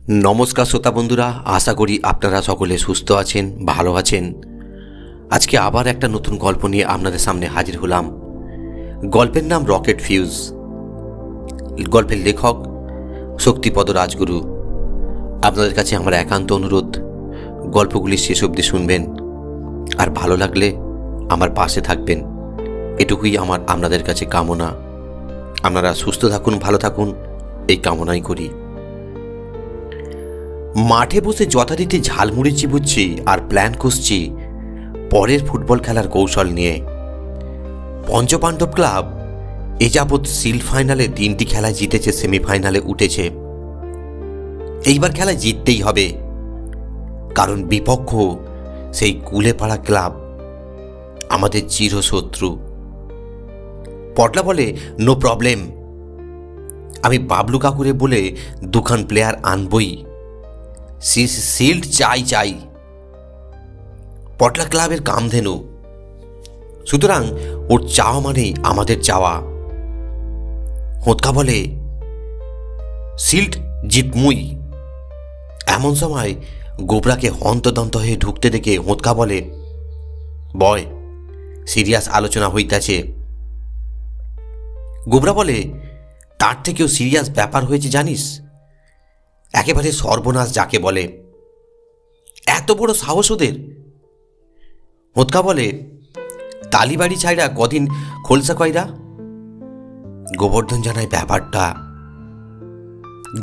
নমস্কার শ্রোতা বন্ধুরা, আশা করি আপনারা সকলে সুস্থ আছেন, ভালো আছেন। আজকে আবার একটা নতুন গল্প নিয়ে আপনাদের সামনে হাজির হলাম। গল্পের নাম রকেট ফিউজ। গল্পের লেখক শক্তিপদ রাজগুরু। আপনাদের কাছে আমার একান্ত অনুরোধ, গল্পগুলি শেষ অবধি শুনবেন, আর ভালো লাগলে আমার পাশে থাকবেন। এটুকুই আমার আপনাদের কাছে কামনা। আপনারা সুস্থ থাকুন, ভালো থাকুন, এই কামনাই করি। মাঠে বসে যথারীতি ঝালমুড়ি চিবুচ্ছি আর প্ল্যান করছি পরের ফুটবল খেলার কৌশল নিয়ে। পঞ্চপাণ্ডব ক্লাব এ যাবৎ সিল ফাইনালে 3টি খেলায় জিতেছে, সেমিফাইনালে উঠেছে। এইবার খেলায় জিততেই হবে, কারণ বিপক্ষ সেই কুলেপাড়া ক্লাব আমাদের চিরশত্রু। পটলা বলে, নো প্রবলেম, আমি বাবলু কাকুরে বলে দুখান প্লেয়ার আনবই, শিল্ড চাই। পটলা ক্লাবের কামধেনু, সুতরাং ওর চাওয়া মানেই আমাদের চাওয়া। হোঁতকা বলে, শিল্ড জিতমুই। এমন সময় গোবরাকে হন্তদন্ত হয়ে ঢুকতে দেখে হোঁতকা বলে, বয়, সিরিয়াস আলোচনা হইতাছে। গোবরা বলে, তার থেকেও সিরিয়াস ব্যাপার হয়েছে জানিস, একেবারে সর্বনাশ যাকে বলে। এত বড় সাহস ওদের। হোঁতকা বলে, তালিবাড়ি ছাইরা কদিন খোলসা কয়রা। গোবর্ধন জানায় ব্যাপারটা।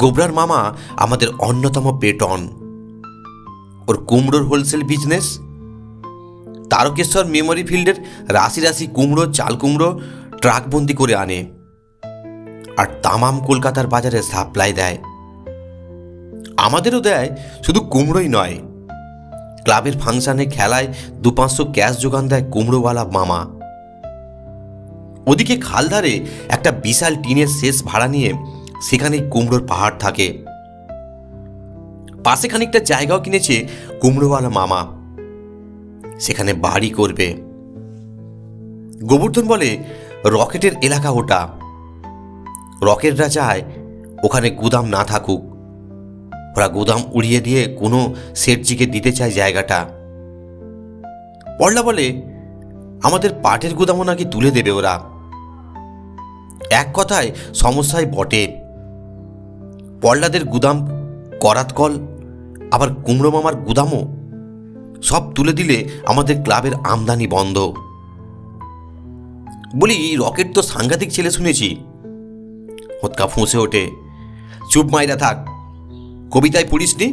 গোবরার মামা আমাদের অন্যতম পেটন, ওর কুমড়োর হোলসেল বিজনেস। তারকেশ্বর মেমোরি ফিল্ডের রাশি রাশি কুমড়ো, চাল কুমড়ো ট্রাকবন্দি করে আনে, আর তামাম কলকাতার বাজারে সাপ্লাই দেয়। আমাদেরও দেয়, শুধু কুমড়োই নয়, ক্লাবের ফাংশনে খেলায় 200-500 ক্যাশ যোগান দেয় কুমড়োওয়ালা মামা। ওদিকে খালধারে একটা বিশাল টিনের শেষ ভাড়া নিয়ে সেখানেই কুমড়োর পাহাড় থাকে। পাশে খানিকটা জায়গাও কিনেছে কুমড়োওয়ালা মামা, সেখানে বাড়ি করবে। গোবর্ধন বলে, রকেটের এলাকা ওটা, রকেটরা চায় ওখানে গুদাম না থাকুক, ওরা গুদাম উড়িয়ে দিয়ে কোনো সেটজিকে দিতে চায় জায়গাটা। পড়লা বলে, আমাদের পাটের গুদামও নাকি তুলে দেবে ওরা। এক কথায় সমস্যায় বটে। পড়লাদের গুদাম, করাতকল, আবার কুমড়ো মামার গুদামও সব তুলে দিলে আমাদের ক্লাবের আমদানি বন্ধ। বলি, রকেট তো সাংঘাতিক ছেলে শুনেছি। হোঁতকা ফুঁসে ওঠে, চুপ মাইরা থাক, কবিতায় পড়িসনি,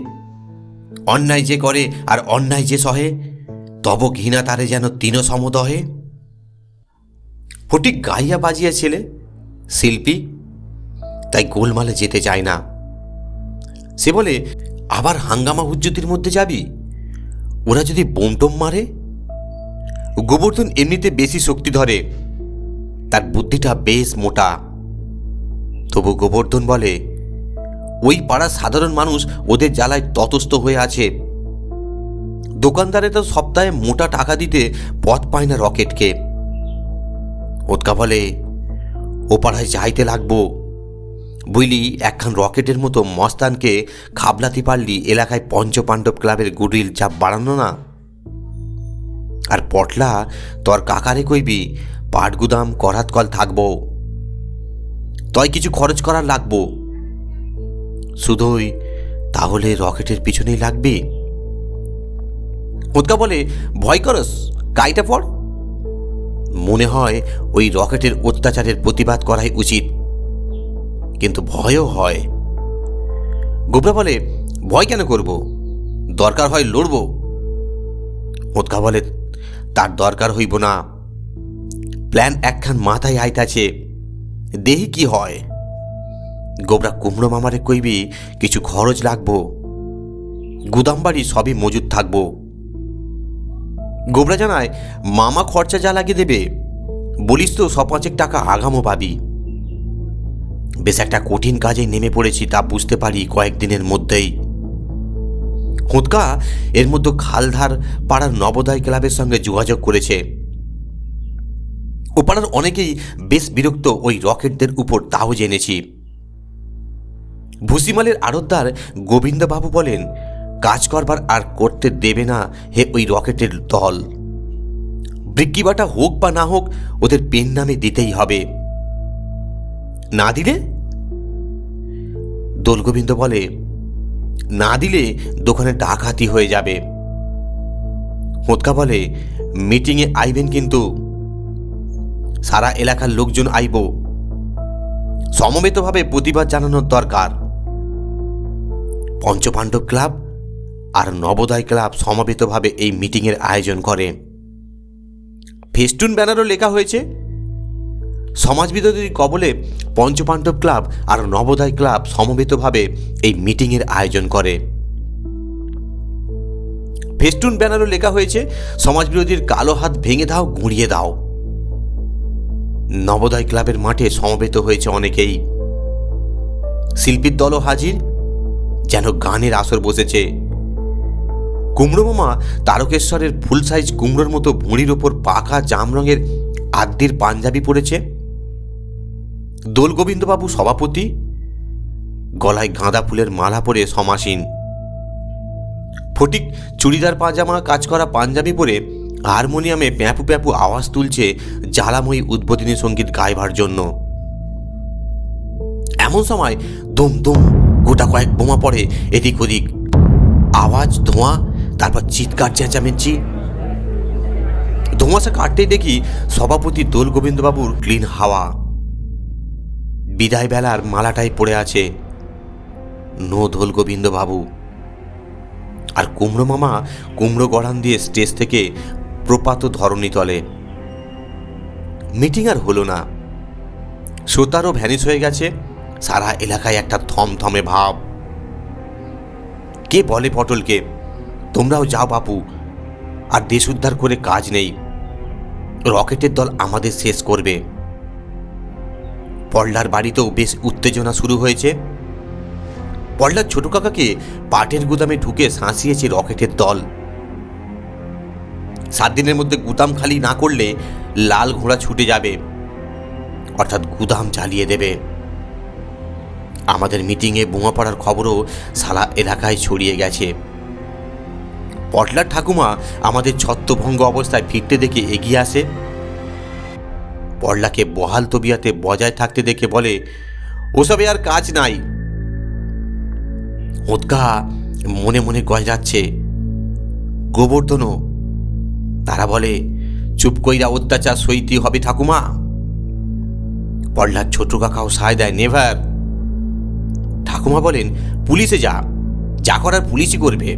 অন্যায় যে করে আর অন্যায় যে সহে, তব ঘৃণা তারে যেন তিন সমদহে। ফটিক গাইয়া বাজিয়া ছেলে, শিল্পী, তাই গোলমালে যেতে চায় না। সে বলে, আবার হাঙ্গামা হুজ্জুতির মধ্যে যাবি, ওরা যদি বোমটোম মারে। গোবর্ধন এমনিতে বেশি শক্তি ধরে, তার বুদ্ধিটা বেশ মোটা। তবু গোবর্ধন বলে, ওই পাড়ার সাধারণ মানুষ ওদের জ্বালায় ততস্থ হয়ে আছে। দোকানদারে তো সপ্তাহে মোটা টাকা দিতে পথ পায় না রকেটকে। হোঁতকা বলে, ও পাড়ায় যাইতে লাগবো, বুঝলি, একখান রকেটের মতো মস্তানকে খাবলাতে পারলি এলাকায় পঞ্চপাণ্ডব ক্লাবের গুডউইল চাপ বাড়ানো না। আর পটলা, তোর কাকারে কইবি পাটগুদাম করাতকল থাকবো, তয় কিছু খরচ করার লাগবো, শুধুই তাহলে রকেটের পিছনেই লাগবে। হোঁতকা বলে, ভয় করস, কাইটা পড়। মনে হয় ওই রকেটের অত্যাচারের প্রতিবাদ করাই উচিত, কিন্তু ভয়ও হয়। গোবরা বলে, ভয় কেন করব, দরকার হয় লড়ব। হোঁতকা বলে, তার দরকার হইব না, প্ল্যান একখান মাথায় আইতাছে, দেহি কি হয়। গোবরা কুমড়ো মামারে কইবি কিছু খরচ লাগবো, গুদাম বাড়ি সবই মজুদ থাকবো। গোবরা জানায়, মামা খরচা যা লাগিয়ে দেবে, বলিস তো 100-5 টাকা আগামও পাবি। বেশ একটা কঠিন কাজে নেমে পড়েছি, তা বুঝতে পারি কয়েকদিনের মধ্যেই। হোঁতকা এর মধ্যে খালধার পাড়ার নবোদয় ক্লাবের সঙ্গে যোগাযোগ করেছে। ও পাড়ার অনেকেই বেশ বিরক্ত ওই রকেটদের উপর, তাও জেনেছি। ভুসিমালের আড়তদার গোবিন্দবাবু বলেন, কাজ করবার আর করতে দেবে না হে ওই রকেটের দল। বিক্রিবাটা হোক বা না হোক ওদের পেন নামে দিতেই হবে। না দিলে? দোলগোবিন্দ বলে, না দিলে দোকানে ডাকাতি হয়ে যাবে। হোঁতকা বলে, মিটিংয়ে আইবেন কিন্তু, সারা এলাকার লোকজন আইব, সমবেতভাবে প্রতিবাদ জানানোর দরকার। পঞ্চপাণ্ডব ক্লাব আর নবোদয় ক্লাব সমবেতভাবে এই মিটিংয়ের আয়োজন করে। ফেস্টুন ব্যানারও লেখা হয়েছে। সমাজবিরোধীর কবলে পঞ্চপাণ্ডব ক্লাব আর নবোদয় ক্লাব সমবেতভাবে এই মিটিংয়ের আয়োজন করে। ফেস্টুন ব্যানারও লেখা হয়েছে, সমাজবিরোধীর কালো হাত ভেঙে দাও, গুঁড়িয়ে দাও। নবোদয় ক্লাবের মাঠে সমবেত হয়েছে অনেকেই। শিল্পীর দলও হাজির, যেন গানের আসর বসেছে। কুমড়ো মামা তারকেশ্বরের ফুল সাইজ কুমড়োর মতো ভুঁড়ির ওপর পাকা জাম রঙের আদ্যির পাঞ্জাবি পরেছে। দোলগোবিন্দবাবু সভাপতি, গলায় গাঁদা ফুলের মালা পরে সমাসীন। ফটিক চুড়িদার পাজামা কাজ করা পাঞ্জাবি পরে হারমোনিয়ামে প্যাঁপু প্যাঁপু আওয়াজ তুলছে জ্বালাময়ী উদ্বোধনী সঙ্গীত গাইবার জন্য। এমন সময় দুম দুম গোটা কয়েক বোমা পড়ে এদিক ওদিক, আওয়াজ, ধোঁয়া, তারপর চিৎকার চেঁচামেচি। ধোঁয়াশা কাটতেই দেখি সভাপতি দোলগোবিন্দবাবুর ক্লিন হাওয়া। বিদায় বেলার মালাটাই পড়ে আছে, নো দোলগোবিন্দবাবু। আর কুমড়ো মামা কুমড়ো গড়ান দিয়ে স্টেজ থেকে প্রপাত ধরণী তলে। মিটিং আর হলো না, শ্রোতারও ভ্যানিশ হয়ে গেছে। সারা এলাকায় একটা থমথমে ভাব। কে বলে পটলকে, তোমরাও যাও বাপু, আর দেশ উদ্ধার করে কাজ নেই, রকেটের দল আমাদের শেষ করবে। পল্লার বাড়িতেও বেশ উত্তেজনা শুরু হয়েছে। পল্লার ছোট কাকাকে পাটের গুদামে ঢুকে শাঁসিয়েছে রকেটের দল। 7 দিনের মধ্যে গুদাম খালি না করলে লাল ঘোড়া ছুটে যাবে, অর্থাৎ গুদাম জ্বালিয়ে দেবে। আমাদের মিটিংয়ে বোমা পড়ার খবরও সারা এলাকায় ছড়িয়ে গেছে। পটলার ঠাকুমা আমাদের ছত্রভঙ্গ অবস্থায় ফিরতে দেখে এগিয়ে আসে। পটলাকে বহাল তবিয়াতে বজায় থাকতে দেখে বলে, ওসবে আর কাজ নাই। হোঁতকা মনে মনে গজাচ্ছে, গোবর্ধনও। তারা বলে, চুপ কইরা অত্যাচার সইতে হবে ঠাকুমা। পটলার ছোট কাকাও সায় দেয়, নেভার। ঠাকুমা বলেন, পুলিশে যা, যা করার পুলিশই করবে।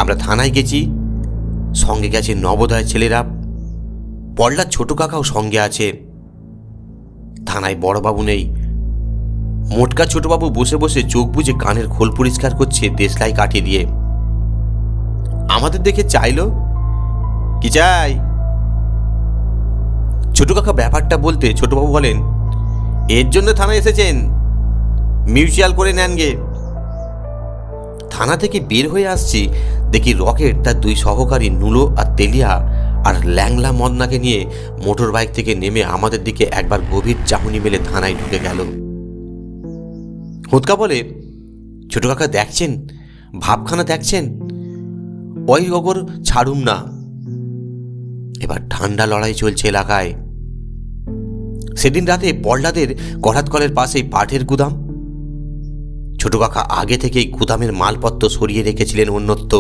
আমরা থানায় গেছি, সঙ্গে গেছে নবোদয়ের ছেলেরা। পটলার ছোট কাকাও সঙ্গে আছে। থানায় বড়বাবু নেই। মোটকা ছোটবাবু বসে বসে চোখ বুজে কানের খোল পরিষ্কার করছে দেশলাই কাঠি দিয়ে। আমাদের দেখে চাইল, কি চাই? ছোট কাকা ব্যাপারটা বলতে ছোটবাবু বলেন, এর জন্য থানায় এসেছেন, মিউচুয়াল করে নেন গে। থানা থেকে বের হয়ে আসছি, দেখি রকেট তার 2 সহকারী নুলো আর তেলিয়া আর ল্যাংলা মদনাকে নিয়ে মোটর বাইক থেকে নেমে আমাদের দিকে একবার গভীর চাহনি মেলে থানায় ঢুকে গেল। হোঁতকা বলে, ছোট কাকা দেখছেন, ভাবখানা দেখছেন, ওই গগর ছাড়ুম না। এবার ঠান্ডা লড়াই চলছে এলাকায়। সেদিন রাতে পল্লাদের করাতকলের পাশেই পাটের গুদাম। ছোট কাকা আগে থেকেই গুদামের মালপত্র সরিয়ে রেখেছিলেন অন্যত্র।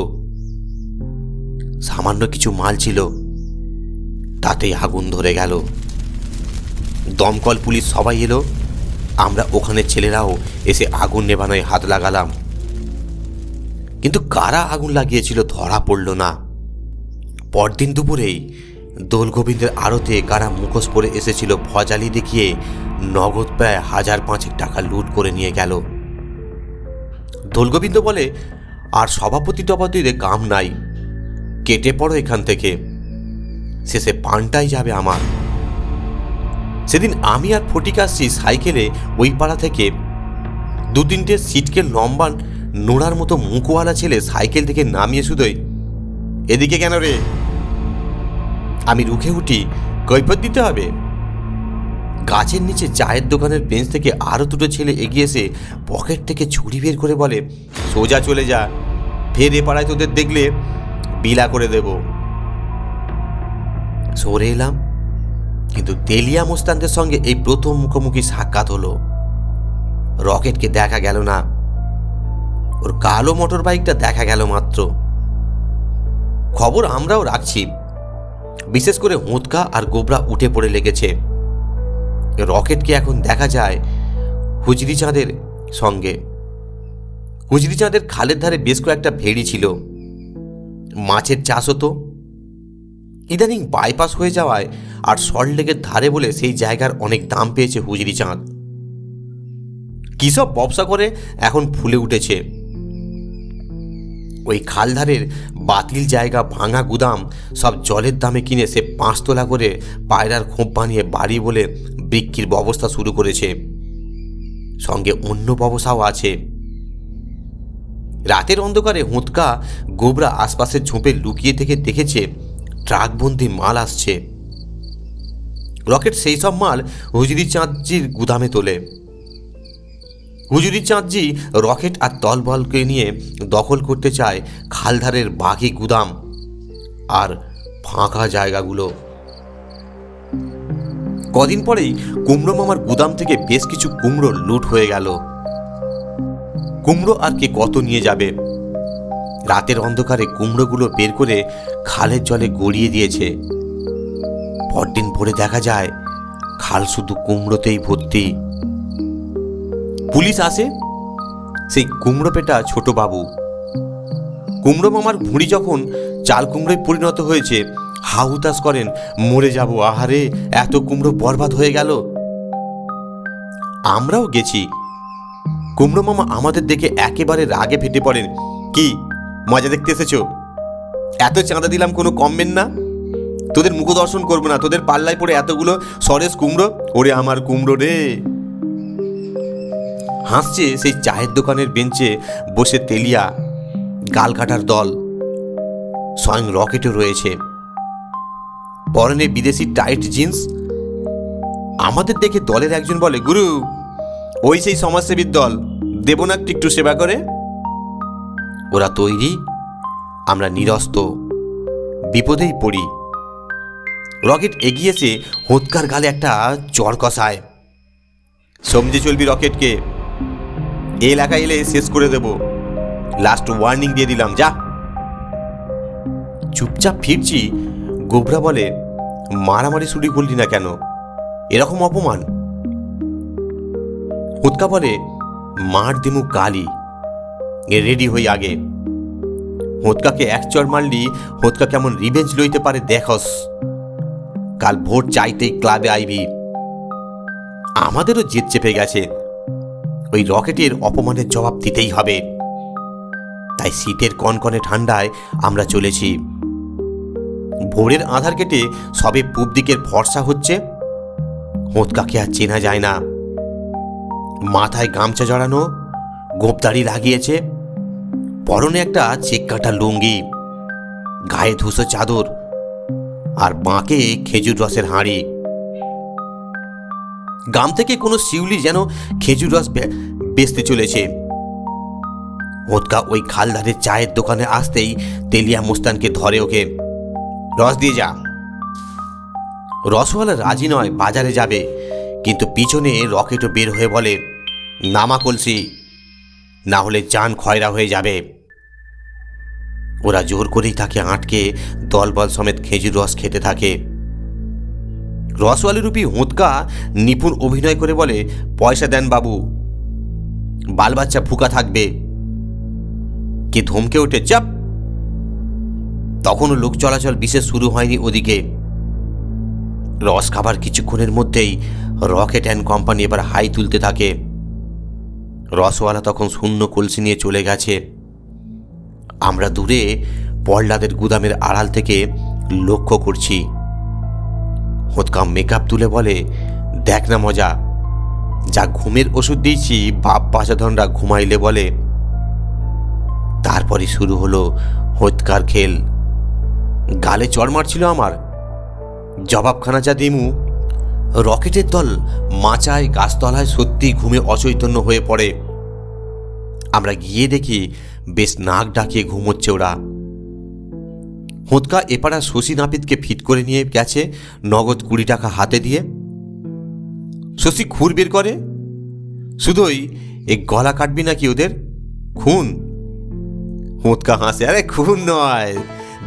সামান্য কিছু মাল ছিল, তাতেই আগুন ধরে গেল। দমকল পুলিশ সবাই এলো। আমরা ওখানে ছেলেরাও এসে আগুন নেভানোয় হাত লাগালাম, কিন্তু কারা আগুন লাগিয়েছিল ধরা পড়ল না। পরদিন দুপুরেই দোলগোবিন্দের আড়তে কারা মুখোশ পরে এসেছিল ভজালি দেখিয়ে নগদ প্রায় 1000-5 টাকা লুট করে নিয়ে গেল। দোলগোবিন্দ বলে, আর সভাপতি টপাতিদের কাম নাই, কেটে পড়ো এখান থেকে, শেষে পানটাই যাবে আমার। সেদিন আমি আর ফটিক আসছি সাইকেলে ওই পাড়া থেকে। 2-3টে সিটকে লম্বা নোড়ার মতো মুখওয়ালা ছেলে সাইকেল থেকে নামিয়ে শুধোই, এদিকে কেন রে? আমি রুখে উঠি, কৈফত দিতে হবে। গাছের নিচে চায়ের দোকানের বেঞ্চ থেকে আরও দুটো ছেলে এগিয়ে এসে পকেট থেকে ছুরি বের করে বলে, সোজা চলে যা, ফের এ পাড়ায় তোদের দেখলে বিলা করে দেব। সরে এলাম, কিন্তু তেলিয়া মোস্তানদের সঙ্গে এই প্রথম মুখোমুখি সাক্ষাৎ হলো। রকেটকে দেখা গেল না, ওর কালো মোটর বাইকটা দেখা গেল মাত্র। খবর আমরাও রাখছি, বিশেষ করে হোঁতকা আর গোবরা উঠে পড়ে লেগেছে। রকেটকে এখন দেখা যায় হুজরি চাঁদের সঙ্গে। হুজরি চাঁদের খালের ধারে বেশ কয়েকটা ভেড়ি ছিল, মাছের চাষ হতো। ইদানিং বাইপাস হয়ে যাওয়ায় আর সল্টলেকের ধারে বলে সেই জায়গার অনেক দাম পেয়েছে হুজরি চাঁদ। কী সব ব্যবসা করে এখন ফুলে উঠেছে। ওই খালধারের বাতিল জায়গা, ভাঙা গুদাম সব জলের দামে কিনে সে 5 তলা করে পায়রার খোপ বানিয়ে বাড়ি বলে বিক্রির ব্যবস্থা শুরু করেছে। সঙ্গে অন্য ব্যবসাও আছে। রাতের অন্ধকারে হোঁতকা গোবরা আশপাশের ঝোপে লুকিয়ে থেকে দেখেছে ট্রাকবন্দি মাল আসছে। রকেট সেই সব মাল হুজুরি চাঁদজির গুদামে তোলে। হুজুরি চাঁদজি রকেট আর দলবলকে নিয়ে দখল করতে চায় খালধারের বাকি গুদাম আর ফাঁকা জায়গাগুলো। কদিন পরেই কুমড়ো মামার গুদাম থেকে বেশ কিছু কুমড়ো লুট হয়ে গেল। কুমড়ো আর কে কত নিয়ে যাবে? রাতের অন্ধকারে কুমড়োগুলো বের করে খালের জলে গড়িয়ে দিয়েছে। পরদিন ভোরে দেখা যায় খাল শুধু কুমড়োতেই ভর্তি। পুলিশ আসে, সেই কুমড়ো পেটা ছোট বাবু। কুমড়ো মামার ভুঁড়ি যখন চাল কুমড়োয় পরিণত হয়েছে, হাহুতাশ করেন, মরে যাব, আহারে এত কুমড়ো বরবাদ হয়ে গেল। আমরাও গেছি। কুমড়ো মামা আমাদের দেখে একেবারে রাগে ফেটে পড়েন, কি মজা দেখতে এসেছ? এত চাঁদা দিলাম, কোনো কমবেন না? তোদের মুখ দর্শন করবো না, তোদের পাল্লায় পড়ে এতগুলো সরেস কুমড়ো, ওরে আমার কুমড়ো রে। হাসছে সেই চায়ের দোকানের বেঞ্চে বসে তেলিয়া, গাল কাটার দল। স্বয়ং রকেটও রয়েছে, পরনে বিদেশি টাইট জিন্স। আমাদের দেখে দলের একজন বলে, গুরু ওই সেই সমাজসেবীর দল, দেব না একটু সেবা করে? ওরা তৈরি, আমরা নিরস্ত, বিপদেই পড়ি। রকেট এগিয়েছে, হোঁতকার গালে একটা চর কষায়। সমঝে চলবি রকেটকে, এই এলাকায় এলে শেষ করে দেব, লাস্ট ওয়ার্নিং দিয়ে দিলাম, যা। চুপচাপ ফিরছি। গোবরা বলে, মারামারি শুরু করলি না কেন? এরকম অপমান। হোঁতকা বলে, মার দিমু কালি, রেডি হই আগে। হোঁতকাকে এক চর মারলি হোঁতকা কেমন রিভেঞ্জ লইতে পারে দেখস। কাল ভোট চাইতেই ক্লাবে আইবি। আমাদেরও জেদ চেপে গেছে, ওই রকেটের অপমানের জবাব দিতেই হবে। তাই শীতের কনকনে ঠান্ডায় আমরা চলেছি। ভোরের আধার কেটে সবে পূব দিকের ফর্সা হচ্ছে। হোঁতকাকে আর চেনা যায় না। মাথায় গামছা জড়ানো, গোঁপদাড়ি লাগিয়েছে, পরনে একটা চেক কাটা লুঙ্গি, গায়ে ধূসর চাদর আর বাঁকে খেজুর রসের হাঁড়ি। গ্রাম থেকে কোনো শিউলি যেন খেজুর রস বেচতে চলেছে। হোঁতকা ওই খালধারের চায়ের দোকানে আসতেই তেলিয়া মোস্তানকে ধরে ওকে, রস দিয়ে যা। রসওয়ালা রাজি নয়, বাজারে যাবে, কিন্তু পিছনে রকেটও বের হয়ে বলে, নামা কলসি, না হলে জান খয়রা হয়ে যাবে। ওরা জোর করেই তাকে আটকে দলবল সমেত খেজুর রস খেতে থাকে। রসওয়ালি রূপী হোঁতকা নিপুণ অভিনয় করে বলে, পয়সা দেন বাবু, বাল বাচ্চা ফুকা থাকবে। কে ধমকে ওঠে, চাপ। তখনও লোক চলাচল বিশেষ শুরু হয়নি ওদিকে। রস খাবার কিছুক্ষণের মধ্যেই রকেট অ্যান্ড কোম্পানি এবার হাই তুলতে থাকে। রসওয়ালা তখন শূন্য কলসি নিয়ে চলে গেছে। আমরা দূরে পল্লাদের গুদামের আড়াল থেকে লক্ষ্য করছি। হোঁতকা মেকআপ তুলে বলে, দেখ না মজা, যা ঘুমের ওষুধ দিয়েছি বাপ বাচাধনরা ঘুমাইলে বলে। তারপরে শুরু হলো হোঁতকার খেল। গালে চড় মারছিল আমার, জবাবখানা যা দিমু রকেটের দল মাচায় গাছতলায় সত্যি ঘুমে অচৈতন্য হয়ে পড়ে। আমরা গিয়ে দেখি বেশ নাক ডাকিয়ে ঘুমোচ্ছে ওরা। হোঁতকা এপাড়া শশী নাপিতকে ফিট করে নিয়ে গেছে নগদ 20 টাকা হাতে দিয়ে। শশী খুর বের করে, শুধুই এ গলা কাটবি নাকি ওদের, খুন? হোঁতকা হাসে, আরে খুন নয়,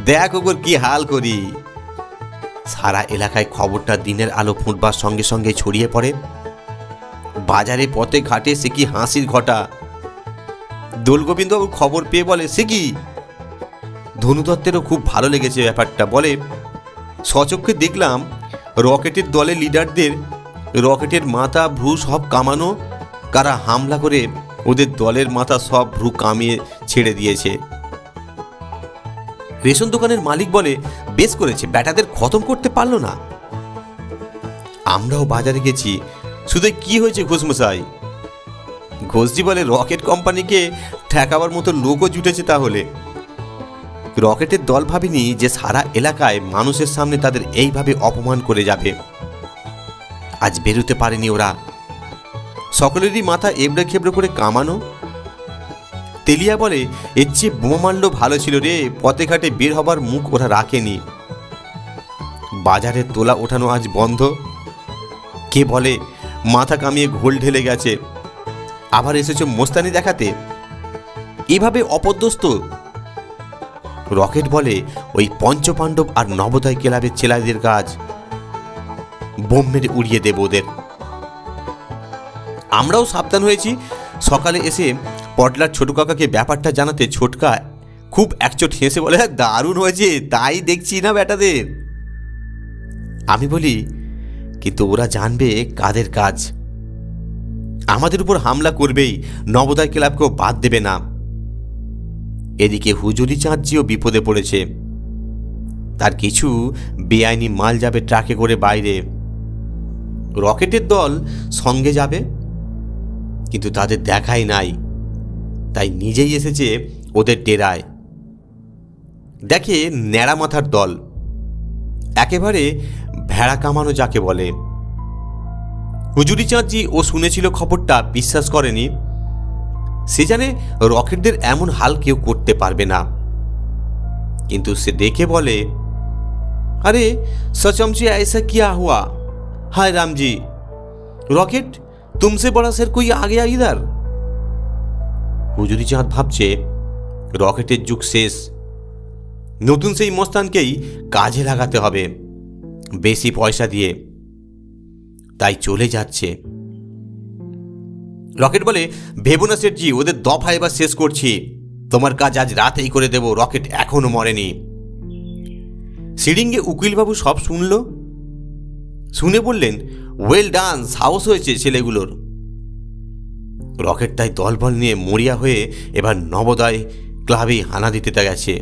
দেখ ওপর কি হাল করি। সারা এলাকায় খবরটা দিনের আলো ফুটবার সঙ্গে সঙ্গে ছড়িয়ে পড়ে। বাজারে পথে ঘাটে সে কি হাসির ঘটা। দোলগোবিন্দবাবু খবর পেয়ে বলে, সে কি? ধনুদত্তেরও খুব ভালো লেগেছে ব্যাপারটা, বলে, সচক্ষে দেখলাম রকেটের দলের লিডারদের রকেটের মাথা ভ্রু সব কামানো, কারা হামলা করে ওদের দলের মাথা সব ভ্রু কামিয়ে ছেড়ে দিয়েছে। রেশন দোকানের মালিক বলে, বেশ করেছে, ব্যাটাদের খতম করতে পারলো না। আমরাও বাজারে গেছি, শুধু কি হয়েছে ঘোষমশাই? ঘোষজি বলে, রকেট কোম্পানিকে ঠেকাবার মতো লোকও জুটেছে। তাহলে রকেটের দল ভাবেনি যে সারা এলাকায় মানুষের সামনে তাদের এইভাবে অপমান করে যাবে। আজ বেরোতে পারেনি ওরা, সকলেরই মাথা এবড়ে খেবড়ে করে কামানো। তেলিয়া বলে, এর চেয়ে বোমা মারলেও ভালো ছিল রে, পথে ঘাটে বের হবার মুখ ওরা রাখেনি। বাজারের তোলা ওঠানো আজ বন্ধ। কে বলে মাথা কামিয়ে ঘোল ঢেলে গেছে, আবার এসেছো মোস্তানি দেখাতে, এভাবে অপদস্থ। রকেট বলে, ওই পঞ্চপাণ্ডব আর নবোদয় ক্লাবের ছেলেদের কাজ, বোম মেরে উড়িয়ে দেব ওদের। আমরাও সাবধান হয়েছি। সকালে এসে পটলার ছোট কাকাকে ব্যাপারটা জানাতে ছোটকা খুব একচোট হেসে বলে, দারুণ হয়েছে, তাই দেখছি না ব্যাটাদের। আমি বলি, কিন্তু ওরা জানবে কাদের কাজ, আমাদের উপর হামলা করবেই, নবোদয় ক্লাবকেও বাদ দেবে না। এদিকে হুজুরি চাঁদজিও বিপদে পড়েছে, তার কিছু বেআইনি মাল যাবে ট্রাকে করে বাইরে। রকেটের দল সঙ্গে যাবে, কিন্তু তাদের দেখাই নাই, তাই নিজেই এসেছে ওদের ডেরায়। দেখে ন্যাড়া মাথার দল, একেবারে ভেড়া কামানো যাকে বলে। হুজুরি চাঁদজি ও শুনেছিল খবরটা, বিশ্বাস করেনি। সে জানে রকেটদের এমন হাল কেউ করতে পারবে না, কিন্তু সে দেখে বলে, আরে সচমচে ऐसा क्या हुआ? हाय राम जी, रॉकेट तुमसे बड़ा शेर कोई आ गया इधर। হুজুরি চাঁদ ভাবছে রকেটের যুগ শেষ, নতুন সেই মস্তানকেই কাজে লাগাতে হবে বেশি পয়সা দিয়ে, তাই চলে যাচ্ছে। রকেট বলে, ভেবো না শেঠজি, ওদের দফা এবার শেষ করছি, তোমার কাজ আজ রাতেই করে দেব, রকেট এখনো মরেনি। সিডিংয়ে উকিলবাবু সব শুনল, শুনে বললেন, ওয়েল ডান, সাহস হয়েছে ছেলেগুলোর। রকেট তাই দলবল নিয়ে মরিয়া হয়ে এবার নবোদয় ক্লাবেই হানা দিতে গেছে।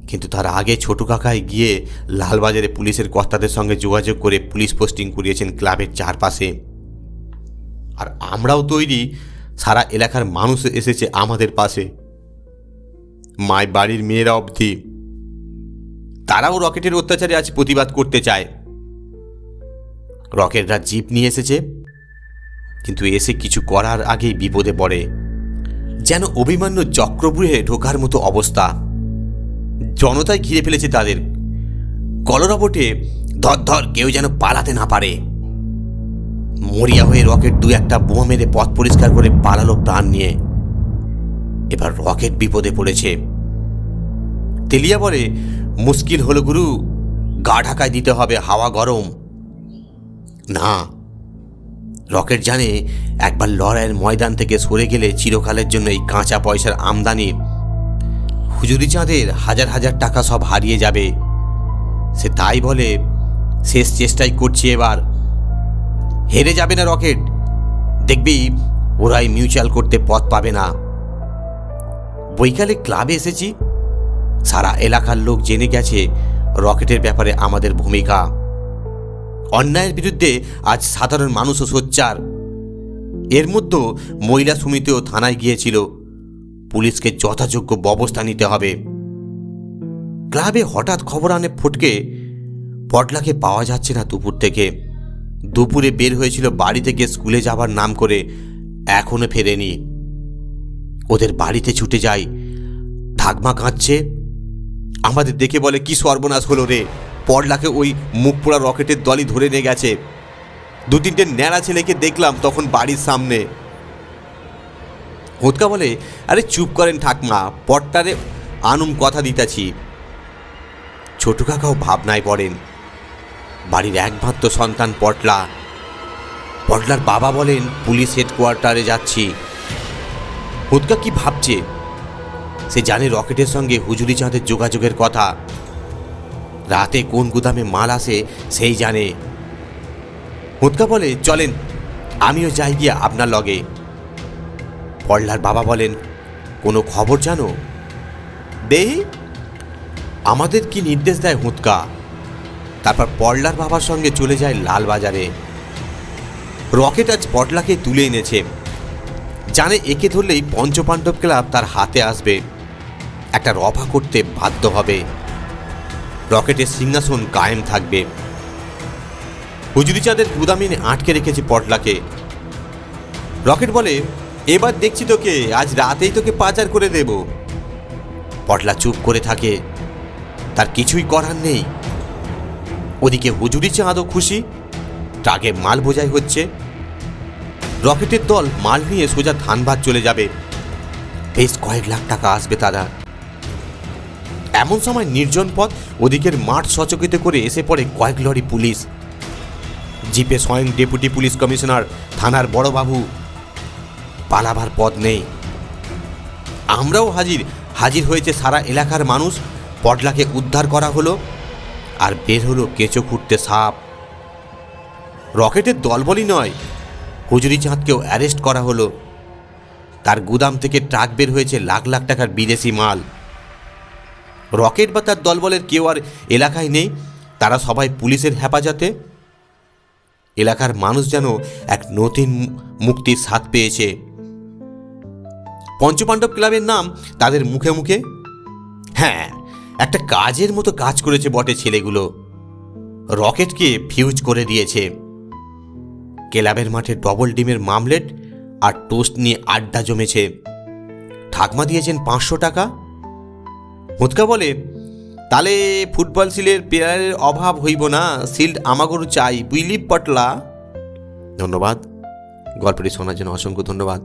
কিন্তু তার আগে ছোট কাকাই গিয়ে লালবাজারে পুলিশের কর্তাদের সঙ্গে যোগাযোগ করে পুলিশ পোস্টিং করিয়েছেন ক্লাবের চারপাশে। আর আমরাও তৈরি, সারা এলাকার মানুষ এসেছে আমাদের পাশে, মায়ের বাড়ির মেয়েরা অবধি। তারাও রকেটের অত্যাচারে আজ প্রতিবাদ করতে চায়। রকেটরা জিপ নিয়ে এসেছে, কিন্তু এসে কিছু করার আগেই বিপদে পড়ে, যেন অভিমান্য চক্রব্যূহে ঢোকার মতো অবস্থা। জনতায় ঘিরে ফেলেছে তাদের, কলরবটে ধর ধর, কেউ যেন পালাতে না পারে। মরিয়া হয়ে রকেট দু একটা বোমা মেরে পথ পরিষ্কার করে পালালো প্রাণ নিয়ে। এবার রকেট বিপদে পড়েছে। তেলিয়া বলে, মুশকিল হলো গুরু, গা ঢাকায় দিতে হবে, হাওয়া গরম। না, রকেট জানে একবার লড়াইয়ের ময়দান থেকে সরে গেলে চিরকালের জন্য এই কাঁচা পয়সার আমদানি হুজুরি চাঁদের হাজার হাজার টাকা সব হারিয়ে যাবে। সে তাই বলে, শেষ চেষ্টাই করছি এবার, হেরে যাবে না রকেট, দেখবি ওরাই মিউচুয়াল করতে পথ পাবে না। বৈকালে ক্লাবে এসেছি, সারা এলাকার লোক জেনে গেছে রকেটের ব্যাপারে আমাদের ভূমিকা। অন্যায়ের বিরুদ্ধে আজ সাধারণ মানুষও সোচ্চার। এর মধ্যে মহিলা সমিতিও থানায় গিয়েছিল, পুলিশকে যথাযোগ্য ব্যবস্থা নিতে হবে। ক্লাবে হঠাৎ খবর আনে ফটকে, পটলাকে পাওয়া যাচ্ছে না দুপুর থেকে। দুপুরে বের হয়েছিল বাড়ি থেকে স্কুলে যাবার নাম করে, এখনো ফেরেনি। ওদের বাড়িতে ছুটে যাই, ঠাকমা কাঁদছে। আমাদের দেখে বলে, কি সর্বনাশ হলো রে, পড়লাকে ওই মুখ পোড়া রকেটের দলই ধরে নিয়ে গেছে। 2-3টে ন্যাড়া ছেলেকে দেখলাম তখন বাড়ির সামনে। হোঁতকা বলে, আরে চুপ করেন ঠাকমা, পটটারে আনুম কথা দিতাছি। ছোট কাকাও ভাবনায় পড়েন। বাড়ির একমাত্র সন্তান পটলা। পটলার বাবা বলেন, পুলিশ হেডকোয়ার্টারে যাচ্ছি। হোঁতকা কি ভাবছে? সে জানে রকেটের সঙ্গে হুজুরি চাঁদের যোগাযোগের কথা। রাতে কোন গুদামে মাল আসে সেই জানে। হোঁতকা বলে, চলেন, আমিও যাই গিয়া আপনার লগে। পটলার বাবা বলেন, কোনো খবর জানো? দেই, আমাদের কি নির্দেশ দেয় হোঁতকা। তারপর পটলার বাবার সঙ্গে চলে যায় লালবাজারে। রকেট আজ পটলাকে তুলে এনেছে। জানে একে ধরলেই পঞ্চপাণ্ডব ক্লাব তার হাতে আসবে, একটা রফা করতে বাধ্য হবে। রকেটের সিংহাসন কায়েম থাকবে। হুজুরি চাঁদের গুদামে আটকে রেখেছে পটলাকে। রকেট বলে, এবার দেখছি তোকে, আজ রাতেই তোকে পাচার করে দেব। পটলা চুপ করে থাকে, তার কিছুই করার নেই। ওদিকে হুজুরি চাঁদও খুশি, ট্রাকে মাল বোঝাই হচ্ছে। রকেটের দল মাল নিয়ে সোজা ধানবাদ চলে যাবে। বেশ কয়েক লাখ টাকা আসবে তারা। এমন সময় নির্জন পথ, ওদিকের মাঠ সচকিত করে এসে পড়ে কয়েক লরি পুলিশ। জিপে স্বয়ং ডেপুটি পুলিশ কমিশনার, থানার বড়বাবু। পালাবার পথ নেই। আমরাও হাজির হয়েছে সারা এলাকার মানুষ। পটলাকে উদ্ধার করা হলো, আর বের হলো কেঁচো খুঁড়তে সাপ। রকেটের দলবলই নয়, হুজুরি চাঁদকেও অ্যারেস্ট করা হলো। তার গুদাম থেকে ট্রাক বের হয়েছে লাখ লাখ টাকার বিদেশি মাল। রকেট বা তার দলবলের কেউ আর এলাকায় নেই, তারা সবাই পুলিশের হেফাজতে। এলাকার মানুষ যেন এক নতুন মুক্তির স্বাদ পেয়েছে। পঞ্চপাণ্ডব ক্লাবের নাম তাদের মুখে মুখে। হ্যাঁ, একটা কাজের মতো কাজ করেছে বটে ছেলেগুলো। রকেটকে ফিউজ করে দিয়েছে। ক্লাবের মাঠে ডবল ডিমের মামলেট আর টোস্ট নিয়ে আড্ডা জমেছে। ঠাকমা দিয়েছেন 500 টাকা। হোঁতকা বলে, তাহলে ফুটবল শিল্ডের প্লেয়ারের অভাব হইব না, শিল্ড আমাগরও চাই, বুঝলি পটলা। ধন্যবাদ। গল্পটি শোনার জন্য অসংখ্য ধন্যবাদ।